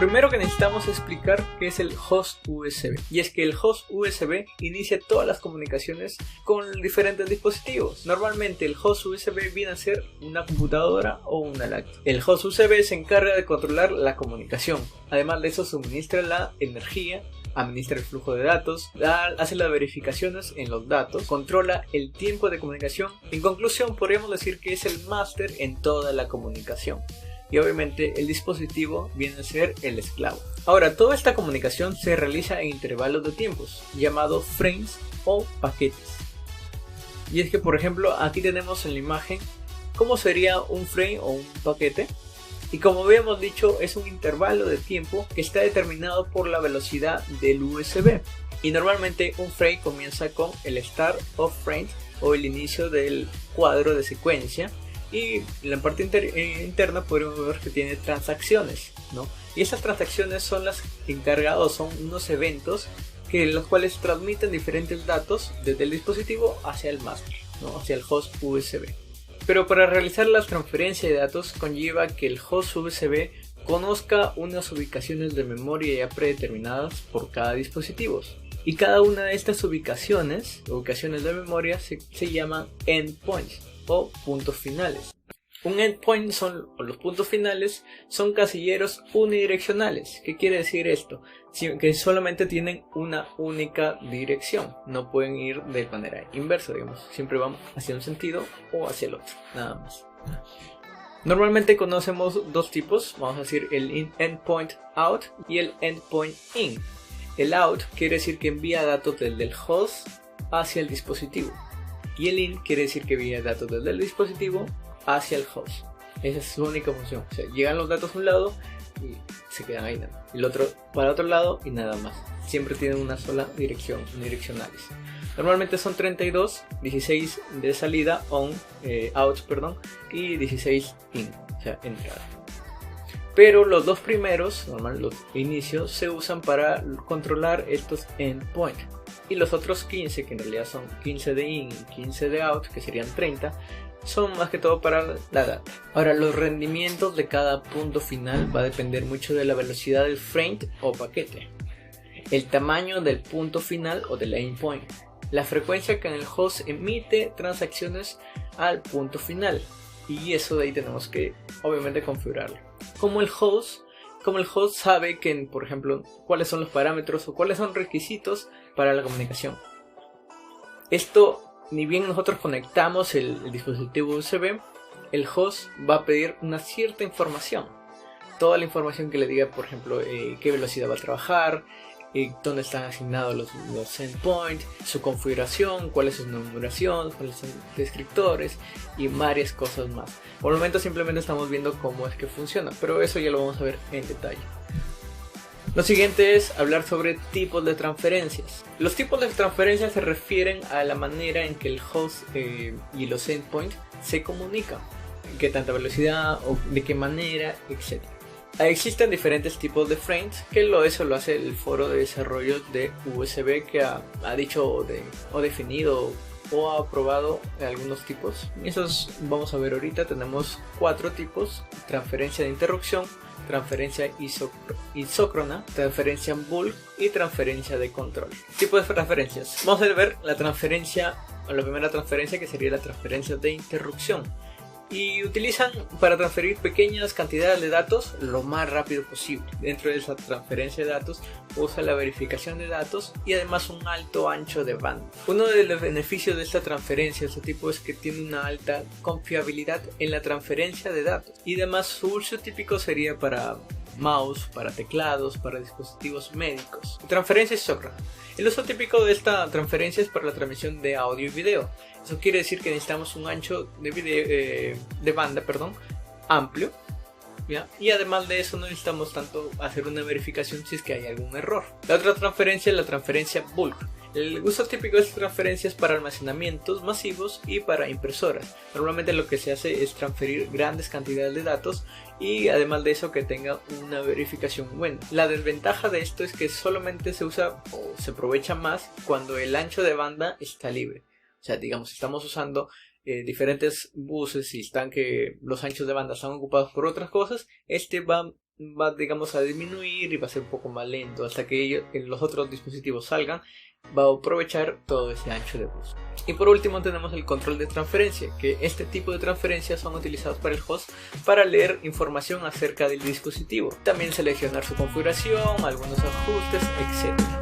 primero que necesitamos explicar qué es el host USB. Y es que el host USB inicia todas las comunicaciones con diferentes dispositivos. Normalmente el host USB viene a ser una computadora o una laptop. El host USB se encarga de controlar la comunicación. Además de eso, suministra la energía, administra el flujo de datos, hace las verificaciones en los datos, controla el tiempo de comunicación. En conclusión, podríamos decir que es el máster en toda la comunicación. Y obviamente el dispositivo viene a ser el esclavo. Ahora, toda esta comunicación se realiza en intervalos de tiempos, llamados frames o paquetes. Y es que, por ejemplo, aquí tenemos en la imagen cómo sería un frame o un paquete. Y como habíamos dicho, es un intervalo de tiempo que está determinado por la velocidad del USB. Y normalmente un frame comienza con el start of frame o el inicio del cuadro de secuencia. Y en la parte interna podemos ver que tiene transacciones, ¿no? Y esas transacciones son las encargadas, son unos eventos los cuales transmiten diferentes datos desde el dispositivo hacia el máster, ¿no? Hacia el host USB. Pero para realizar la transferencia de datos conlleva que el host USB conozca unas ubicaciones de memoria ya predeterminadas por cada dispositivo. Y cada una de estas ubicaciones de memoria se llaman endpoints o puntos finales. Un endpoint los puntos finales son casilleros unidireccionales. ¿Qué quiere decir esto? Que solamente tienen una única dirección, no pueden ir de manera inversa, digamos, siempre van hacia un sentido o hacia el otro, nada más. Normalmente conocemos dos tipos, vamos a decir el endpoint out y el endpoint in. El out quiere decir que envía datos desde el host hacia el dispositivo, y el in quiere decir que envía datos desde el dispositivo hacia el host. Esa es su única función. O sea, llegan los datos a un lado y se quedan ahí nada. El otro para otro lado y nada más. Siempre tienen una sola dirección, unidireccionales. Normalmente son 32, 16 de salida out, y 16 in, o sea, entrada. Pero los dos primeros, los inicios, se usan para controlar estos endpoints. Y los otros 15, que en realidad son 15 de in y 15 de out, que serían 30, son más que todo para la data. Ahora, los rendimientos de cada punto final va a depender mucho de la velocidad del frame o paquete, el tamaño del punto final o del endpoint, la frecuencia que en el host emite transacciones al punto final, y eso de ahí tenemos que obviamente configurarlo. Como el host sabe que, por ejemplo, cuáles son los parámetros o cuáles son requisitos para la comunicación. Esto, ni bien nosotros conectamos el dispositivo USB, el host va a pedir una cierta información. Toda la información que le diga, por ejemplo, qué velocidad va a trabajar, dónde están asignados los endpoints, su configuración, cuál es su numeración, cuáles son los descriptores y varias cosas más. Por el momento simplemente estamos viendo cómo es que funciona, pero eso ya lo vamos a ver en detalle. Lo siguiente es hablar sobre tipos de transferencias. Los tipos de transferencias se refieren a la manera en que el host y los endpoints se comunican, qué tanta velocidad o de qué manera, etc. Existen diferentes tipos de frames, que eso lo hace el foro de desarrollo de USB, que ha dicho o definido o ha aprobado algunos tipos. Esos vamos a ver ahorita. Tenemos 4 tipos: transferencia de interrupción, transferencia isócrona, transferencia bulk y transferencia de control. Tipos de transferencias. Vamos a ver la primera transferencia, que sería la transferencia de interrupción. Y utilizan para transferir pequeñas cantidades de datos lo más rápido posible. Dentro de esa transferencia de datos usa la verificación de datos y además un alto ancho de banda. Uno de los beneficios de esta transferencia, este tipo, es que tiene una alta confiabilidad en la transferencia de datos. Y además su uso típico sería para mouse, para teclados, para dispositivos médicos. Transferencia isócrona. El uso típico de esta transferencia es para la transmisión de audio y video. Eso quiere decir que necesitamos un ancho de banda amplio, ¿ya? Y además de eso no necesitamos tanto hacer una verificación si es que hay algún error. La otra transferencia es la transferencia bulk. El uso típico de esta transferencia es para almacenamientos masivos y para impresoras. Normalmente lo que se hace es transferir grandes cantidades de datos y además de eso que tenga una verificación buena. La desventaja de esto es que solamente se usa o se aprovecha más cuando el ancho de banda está libre. O sea, digamos, estamos usando diferentes buses y los anchos de banda están ocupados por otras cosas, va va, digamos, a disminuir y va a ser un poco más lento hasta que los otros dispositivos salgan. Va a aprovechar todo ese ancho de bus. Y por último tenemos el control de transferencia, que este tipo de transferencias son utilizados para el host para leer información acerca del dispositivo, también seleccionar su configuración, algunos ajustes, etc.